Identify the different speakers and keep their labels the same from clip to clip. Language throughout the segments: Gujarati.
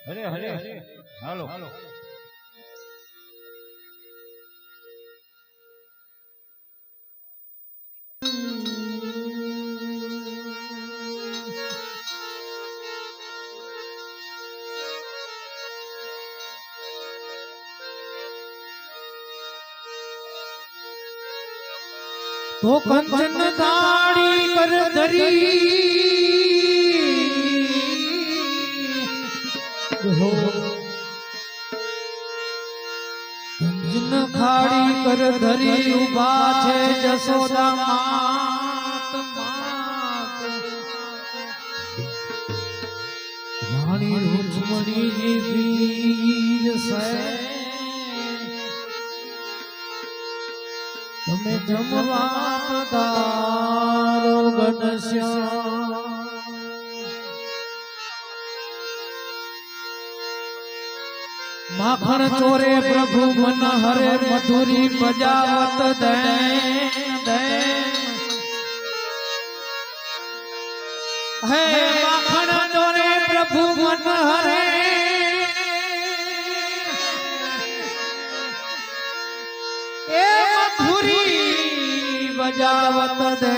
Speaker 1: હરે હરે હાલો
Speaker 2: તો કંચન તાળી કર ધરી હો કંચન ખાડી કર ધરી ઉભા છે જશોદા માત રાણી રૂક્ષ્મણી વીર સે તમે જમવા પધારો ઘનશ્યામ માખણ ચોરે પ્રભુ મન હરે મધુરી બજાવત દે હે માખણ ચોરે પ્રભુ મન હરે એ મધુરી બજાવત દે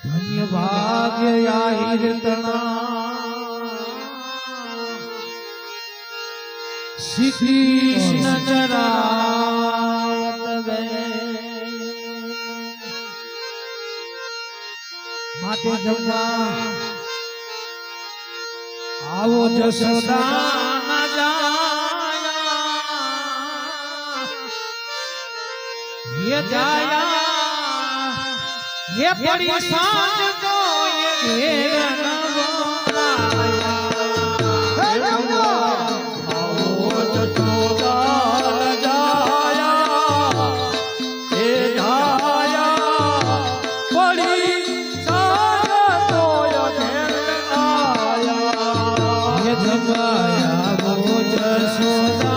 Speaker 2: ધન્ય ભાગ્ય આહિર તણા શ્રી કૃષ્ણ ચરાવત દે માટે જમવા આવો જશોદા ના જાયા ये पड़ी सांझ तो ये घेर नवाया आओ जशोदा जाया ये जाया पड़ी सांझ तो ये घेर नवाया ये जगाया वो जशोदा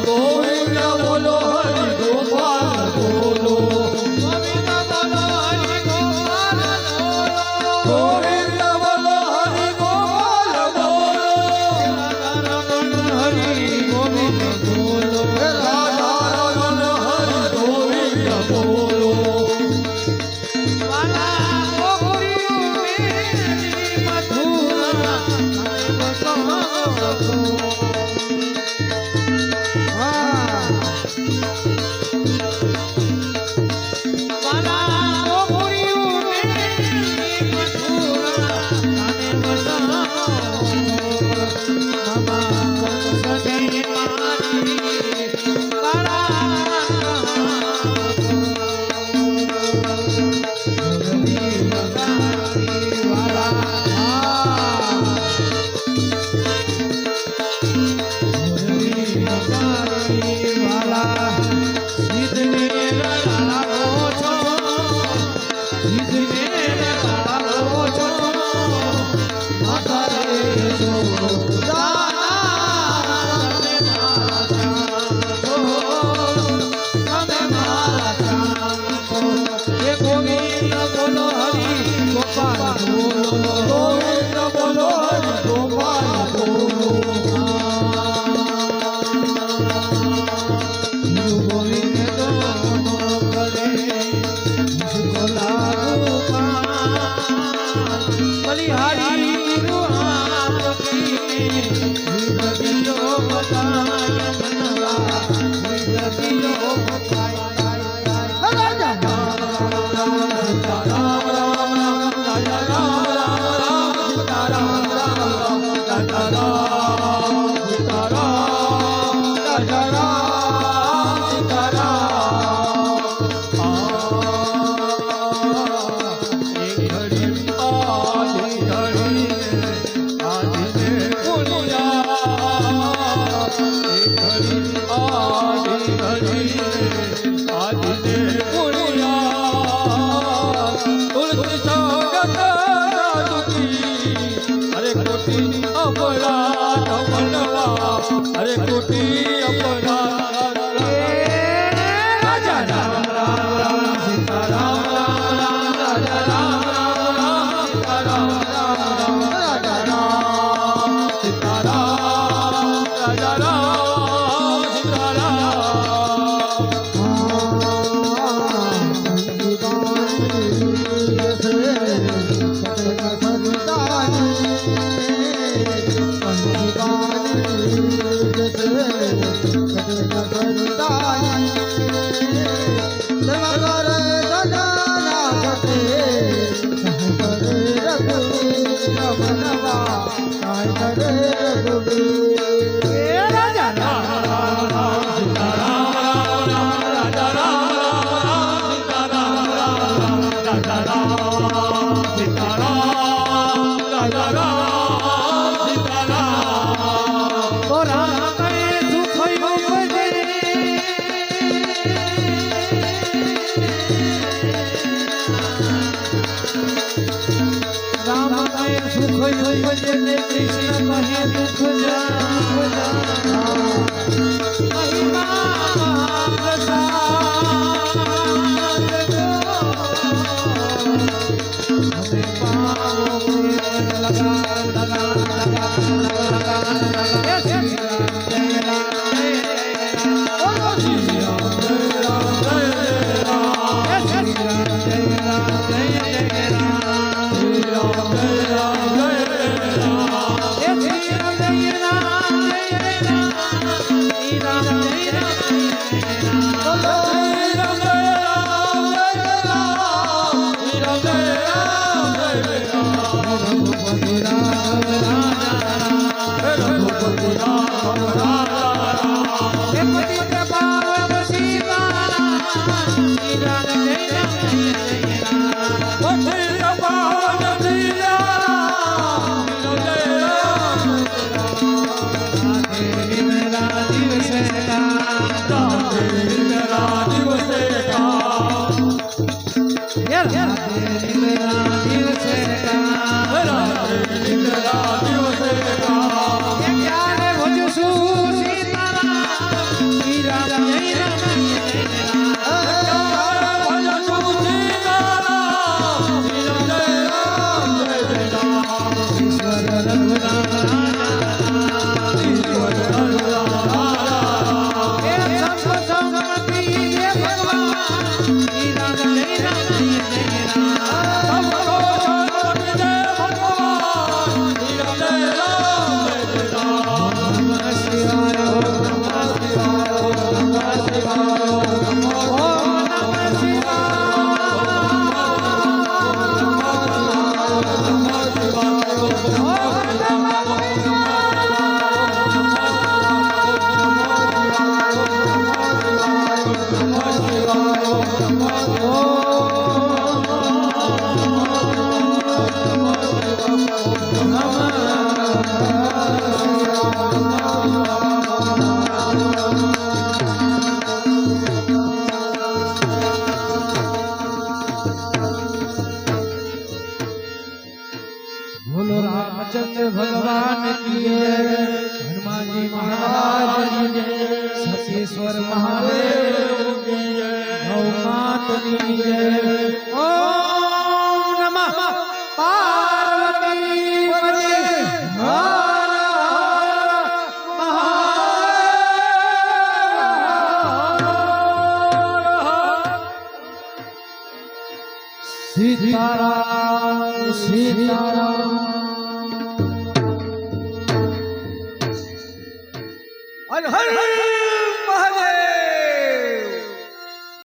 Speaker 2: ગોવિંદ બોલો હરિ ગોપાલ બોલો ગોવિંદ બોલો હરિ ગોપાલ બોલો ગોવિંદ બોલો હરિ ગોપાલ બોલો હરિ ગોવિંદ બોલો રાધા રમણ હરિ ગોવિંદ બોલો अरे कोटी अपराध राजा राम राम राम सीता राम राम राम राजा राम राम राम सीता राम राम राम राजा राम सीता राम राजा राम सीता राजा ભગવાન કી જય હનુમાનજી મહારાજ કી જય સતીશ્વર મહાદેવ કી જય ગૌ માતની જય ઓમ નમઃ પાર્વતી પતે હર સીતારામ સીતારામ હર હર